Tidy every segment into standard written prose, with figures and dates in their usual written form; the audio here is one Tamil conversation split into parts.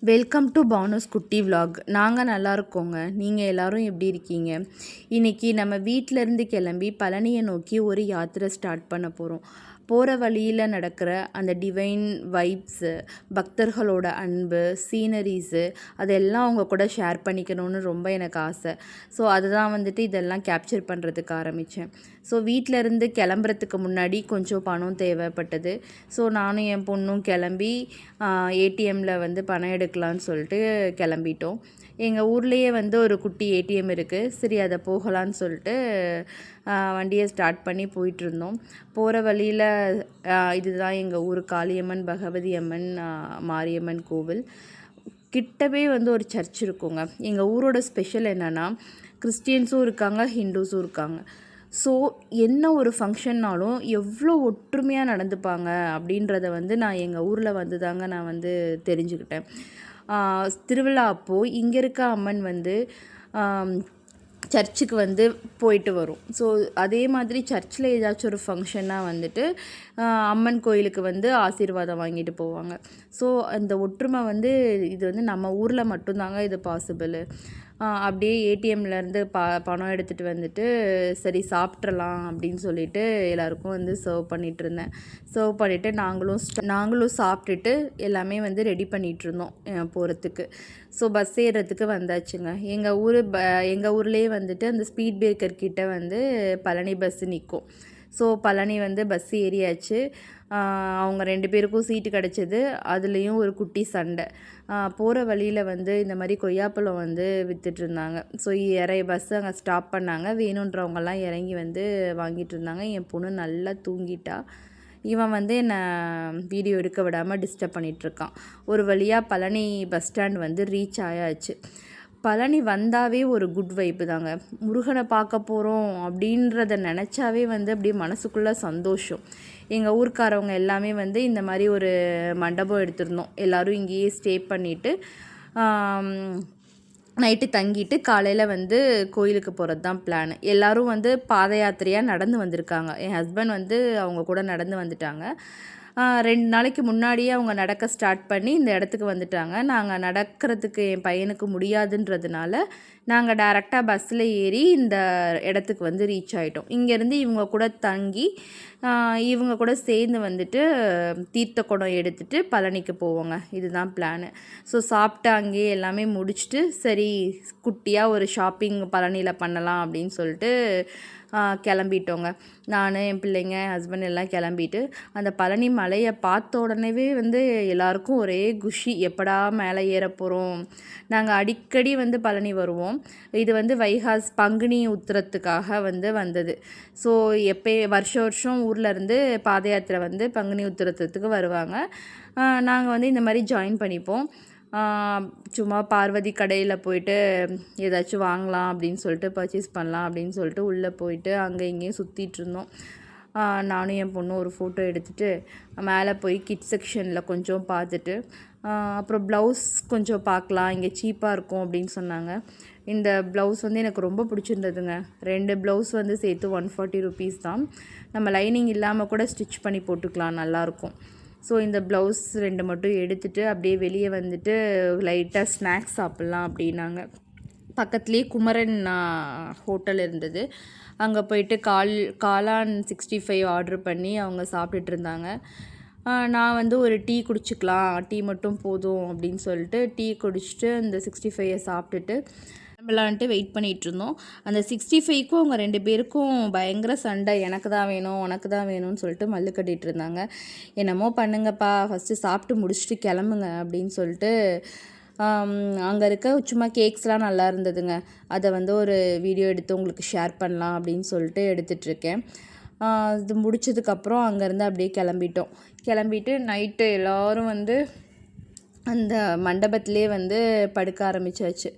வெல்கம் டு பானுஸ் குட்டி vlog. நாங்கள் நல்லா இருக்கோங்க. நீங்கள் எல்லோரும் எப்படி இருக்கீங்க? இன்றைக்கி நம்ம வீட்டிலேருந்து கிளம்பி பழனியை நோக்கி ஒரு யாத்திரை ஸ்டார்ட் பண்ண போகிறோம். போகிற வழியில் நடக்கிற அந்த டிவைன் வைப்ஸு, பக்தர்களோட அன்பு, சீனரிஸு அதெல்லாம் அவங்க கூட ஷேர் பண்ணிக்கணும்னு ரொம்ப எனக்கு ஆசை. ஸோ அதுதான் வந்துட்டு இதெல்லாம் கேப்சர் பண்ணுறதுக்கு ஆரம்பித்தேன். ஸோ வீட்டிலேருந்து கிளம்புறதுக்கு முன்னாடி கொஞ்சம் பணம் தேவைப்பட்டது. ஸோ நானும் என் பொண்ணும் கிளம்பி ஏடிஎம்மில் வந்து பணம் எடுக்கலான்னு சொல்லிட்டு கிளம்பிட்டோம். எங்கள் ஊர்லேயே வந்து ஒரு குட்டி ஏடிஎம் இருக்குது. சரி அதை போகலான்னு சொல்லிட்டு வண்டியை ஸ்டார்ட் பண்ணி போயிட்டுருந்தோம். போகிற வழியில் இதுதான் எங்கள் ஊர் காளியம்மன், பகவதி அம்மன், மாரியம்மன் கோவில். கிட்டவே வந்து ஒரு சர்ச் இருக்குங்க. எங்கள் ஊரோட ஸ்பெஷல் என்னென்னா, கிறிஸ்டியன்ஸும் இருக்காங்க, ஹிந்துஸும் இருக்காங்க. ஸோ என்ன ஒரு ஃபங்க்ஷன்னாலும் எவ்வளோ ஒற்றுமையாக நடந்துப்பாங்க அப்படின்றத வந்து நான் எங்கள் ஊரில் வந்து தாங்க நான் வந்து தெரிஞ்சுக்கிட்டேன். திருவிழா அப்போது இங்கே இருக்க அம்மன் வந்து சர்ச்சுக்கு வந்து போயிட்டு வரும். ஸோ அதே மாதிரி சர்ச்சில் ஏதாச்சும் ஒரு ஃபங்க்ஷனாக வந்துட்டு அம்மன் கோயிலுக்கு வந்து ஆசீர்வாதம் வாங்கிட்டு போவாங்க. ஸோ அந்த ஒற்றுமை வந்து இது வந்து நம்ம ஊரில் மட்டும்தாங்க இது பாசிபிள். அப்படியே ஏடிஎம்லேருந்து பணம் எடுத்துகிட்டு வந்துட்டு சரி சாப்பிட்றலாம் அப்படின்னு சொல்லிட்டு எல்லாருக்கும் வந்து சர்வ் பண்ணிகிட்ருந்தேன். சர்வ் பண்ணிவிட்டு நாங்களும் சாப்பிட்டுட்டு எல்லாமே வந்து ரெடி பண்ணிகிட்ருந்தோம் போகிறதுக்கு. ஸோ பஸ் ஏறுறதுக்கு வந்தாச்சுங்க. எங்கள் ஊர்லேயே வந்துட்டு அந்த ஸ்பீட் பிரேக்கர் கிட்ட வந்து பழனி பஸ்ஸு நிற்கும். ஸோ பழனி வந்து பஸ் ஏறியாச்சு. அவங்க 2 பேருக்கும் சீட்டு கிடச்சிது. அதுலேயும் ஒரு குட்டி சண்டை. போகிற வழியில் வந்து இந்த மாதிரி கொய்யாப்பழம் வந்து விற்றுட்ருந்தாங்க. ஸோ பஸ்ஸு அங்கே ஸ்டாப் பண்ணாங்க. வேணுன்றவங்கெல்லாம் இறங்கி வந்து வாங்கிட்டு இருந்தாங்க. என் பொண்ணு நல்லா தூங்கிட்டா. இவன் வந்து என்னை வீடியோ எடுக்க விடாமல் டிஸ்டர்ப் பண்ணிகிட்ருக்கான். ஒரு வழியாக பழனி பஸ் ஸ்டாண்ட் வந்து ரீச் ஆயாச்சு. பழனி வந்தாவே ஒரு குட் வைப்பு தாங்க. முருகனை பார்க்க போகிறோம் அப்படின்றத நினச்சாவே வந்து அப்படியே மனசுக்குள்ளே சந்தோஷம். எங்கள் ஊர்க்காரவங்க எல்லாமே வந்து இந்த மாதிரி ஒரு மண்டபம் எடுத்திருந்தோம். எல்லோரும் இங்கேயே ஸ்டே பண்ணிவிட்டு நைட்டு தங்கிட்டு காலையில் வந்து கோயிலுக்கு போகிறது தான் பிளான். எல்லோரும் வந்து பாத யாத்திரையாக நடந்து வந்திருக்காங்க. என் ஹஸ்பண்ட் வந்து அவங்க கூட நடந்து வந்துட்டாங்க. 2 நாளைக்கு முன்னாடியே அவங்க நடக்க ஸ்டார்ட் பண்ணி இந்த இடத்துக்கு வந்துட்டாங்க. நாங்கள் நடக்கிறதுக்கு என் பையனுக்கு முடியாதுன்றதுனால நாங்கள் டைரெக்டாக பஸ்ஸில் ஏறி இந்த இடத்துக்கு வந்து ரீச் ஆகிட்டோம். இங்கேருந்து இவங்க கூட தங்கி இவங்க கூட சேர்ந்து வந்துட்டு தீர்த்த குடம் எடுத்துகிட்டு பழனிக்கு போவோங்க. இதுதான் பிளானு. ஸோ சாப்பிட்டு அங்கேயே எல்லாமே முடிச்சுட்டு சரி குட்டியாக ஒரு ஷாப்பிங் பழனியில் பண்ணலாம் அப்படின்னு சொல்லிட்டு கிளம்பிட்டோங்க. நான், என் பிள்ளைங்க, ஹஸ்பண்ட் எல்லாம் கிளம்பிட்டு அந்த பழனி மலையை பார்த்த உடனேவே வந்து எல்லாருக்கும் ஒரே குஷி. எப்படா மேலே ஏற போகிறோம். நாங்கள் அடிக்கடி வந்து பழனி வருவோம். இது வந்து பங்குனி உத்திரத்துக்காக வந்து வந்தது. ஸோ வருஷம் ஊரில் இருந்து பாத யாத்திரை வந்து பங்குனி உத்திரத்துக்கு வருவாங்க. நாங்கள் வந்து இந்த மாதிரி ஜாயின் பண்ணிப்போம். சும்மா பார்வதி கடையில் போயிட்டு ஏதாச்சும் வாங்கலாம் அப்படின்னு சொல்லிட்டு பர்ச்சேஸ் பண்ணலாம் அப்படின்னு சொல்லிட்டு உள்ளே போயிட்டு அங்கே இங்கேயும் சுற்றிட்டுருந்தோம். நானும் என் பொண்ணும் ஒரு ஃபோட்டோ எடுத்துகிட்டு மேலே போய் கிட்ஸ் செக்ஷனில் கொஞ்சம் பார்த்துட்டு அப்புறம் ப்ளவுஸ் கொஞ்சம் பார்க்கலாம், இங்கே சீப்பாக இருக்கும் அப்படின்னு சொன்னாங்க. இந்த ப்ளவுஸ் வந்து எனக்கு ரொம்ப பிடிச்சிருந்ததுங்க. 2 ப்ளவுஸ் வந்து சேர்த்து 140 rupees தான். நம்ம லைனிங் இல்லாமல் கூட ஸ்டிச் பண்ணி போட்டுக்கலாம், நல்லாயிருக்கும். ஸோ இந்த ப்ளவுஸ் 2 மட்டும் எடுத்துகிட்டு அப்படியே வெளியே வந்துட்டு லைட்டாக ஸ்நாக்ஸ் சாப்பிட்லாம் அப்படின்னாங்க. பக்கத்துலேயே குமரன் ஹோட்டல் இருந்தது. அங்கே போயிட்டு காளான் 65 ஆர்டர் பண்ணி அவங்க சாப்பிட்டுட்டு இருந்தாங்க. நான் வந்து ஒரு டீ குடிச்சிக்கலாம், டீ மட்டும் போதும் அப்படின்னு சொல்லிட்டு டீ குடிச்சிட்டு அந்த 65 சாப்பிட்டுட்டு கிளம்பலான்ட்டு வெயிட் பண்ணிகிட்ருந்தோம். அந்த 65க்கும் அவங்க 2 பேருக்கும் பயங்கர சண்டை. எனக்கு தான் வேணும், உனக்கு தான் வேணும்னு சொல்லிட்டு மல்லு கட்டிகிட்டு இருந்தாங்க. என்னமோ பண்ணுங்கப்பா, ஃபஸ்ட்டு சாப்பிட்டு முடிச்சுட்டு கிளம்புங்க அப்படின்னு சொல்லிட்டு அங்கே இருக்க சும்மா கேக்ஸ்லாம் நல்லா இருந்ததுங்க. அதை வந்து ஒரு வீடியோ எடுத்து உங்களுக்கு ஷேர் பண்ணலாம் அப்படின்னு சொல்லிட்டு எடுத்துகிட்ருக்கேன். இது முடிச்சதுக்கப்புறம் அங்கேருந்து அப்படியே கிளம்பிட்டு நைட்டு எல்லோரும் வந்து அந்த மண்டபத்திலே வந்து படுக்க ஆரம்பித்தாச்சு.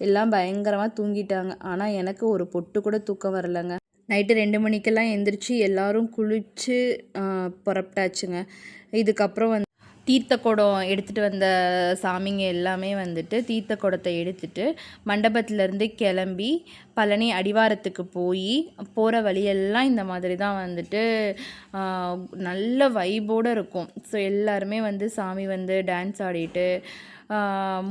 எல்லாம் பயங்கரமாக தூங்கிட்டாங்க. ஆனால் எனக்கு ஒரு பொட்டு கூட தூக்கம் வரலைங்க. நைட்டு 2 மணிக்கெல்லாம் எந்திரிச்சு எல்லோரும் குளித்து புறப்பட்டாச்சுங்க. இதுக்கப்புறம் வந்து தீர்த்த குடம் எடுத்துகிட்டு வந்த சாமிங்க எல்லாமே வந்துட்டு தீர்த்த குடத்தை எடுத்துகிட்டு மண்டபத்திலேருந்து கிளம்பி பழனி அடிவாரத்துக்கு போகிற வழியெல்லாம் இந்த மாதிரி தான் வந்துட்டு நல்ல வைபோடு இருக்கும். ஸோ எல்லாருமே வந்து சாமி வந்து டான்ஸ் ஆடிட்டு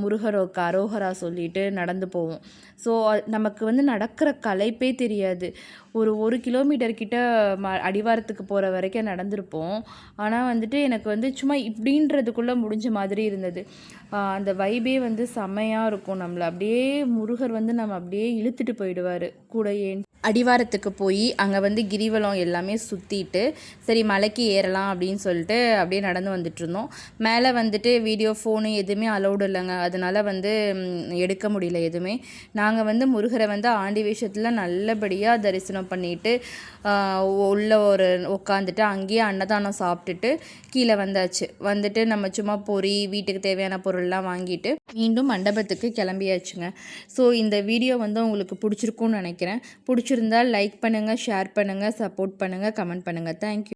முருகருக்கு அரோகரா சொல்லிட்டு நடந்து போவோம். ஸோ நமக்கு வந்து நடக்கிற களைப்பே தெரியாது. ஒரு 1 கிலோமீட்டர் கிட்ட அடிவாரத்துக்கு போகிற வரைக்கும் நடந்திருப்போம். ஆனால் வந்துட்டு எனக்கு வந்து சும்மா இப்படின்றதுக்குள்ளே முடிஞ்ச மாதிரி இருந்தது. அந்த வைபே வந்து செம்மையாக இருக்கும். நம்மளை அப்படியே முருகர் வந்து நம்ம அப்படியே இழுத்துட்டு போயிடுவார் கூடயே. அடிவாரத்துக்கு போய் அங்கே வந்து கிரிவலம் எல்லாமே சுற்றிட்டு சரி மலைக்கு ஏறலாம் அப்படின்னு சொல்லிட்டு அப்படியே நடந்து வந்துட்டுருந்தோம். மேலே வந்துட்டு வீடியோ ஃபோனு எதுவுமே அலௌடு இல்லைங்க. அதனால் வந்து எடுக்க முடியல எதுவுமே. நாங்கள் வந்து முருகரை வந்து ஆண்டி வேஷத்தில் நல்லபடியாக தரிசனம் பண்ணிட்டு உள்ளே உட்காந்துட்டு அங்கேயே அன்னதானம் சாப்பிட்டுட்டு கீழே வந்தாச்சு. வந்துட்டு நம்ம சும்மா பொரி வீட்டுக்கு தேவையான பொருள்லாம் வாங்கிட்டு மீண்டும் மண்டபத்துக்கு கிளம்பியாச்சுங்க. ஸோ இந்த வீடியோ வந்து உங்களுக்கு பிடிச்சிருக்குன்னு நினைக்கிறேன். பிடிச்சிருந்தால் லைக் பண்ணுங்கள், ஷேர் பண்ணுங்கள், சப்போர்ட் பண்ணுங்கள், கமெண்ட் பண்ணுங்கள். தேங்க்யூ.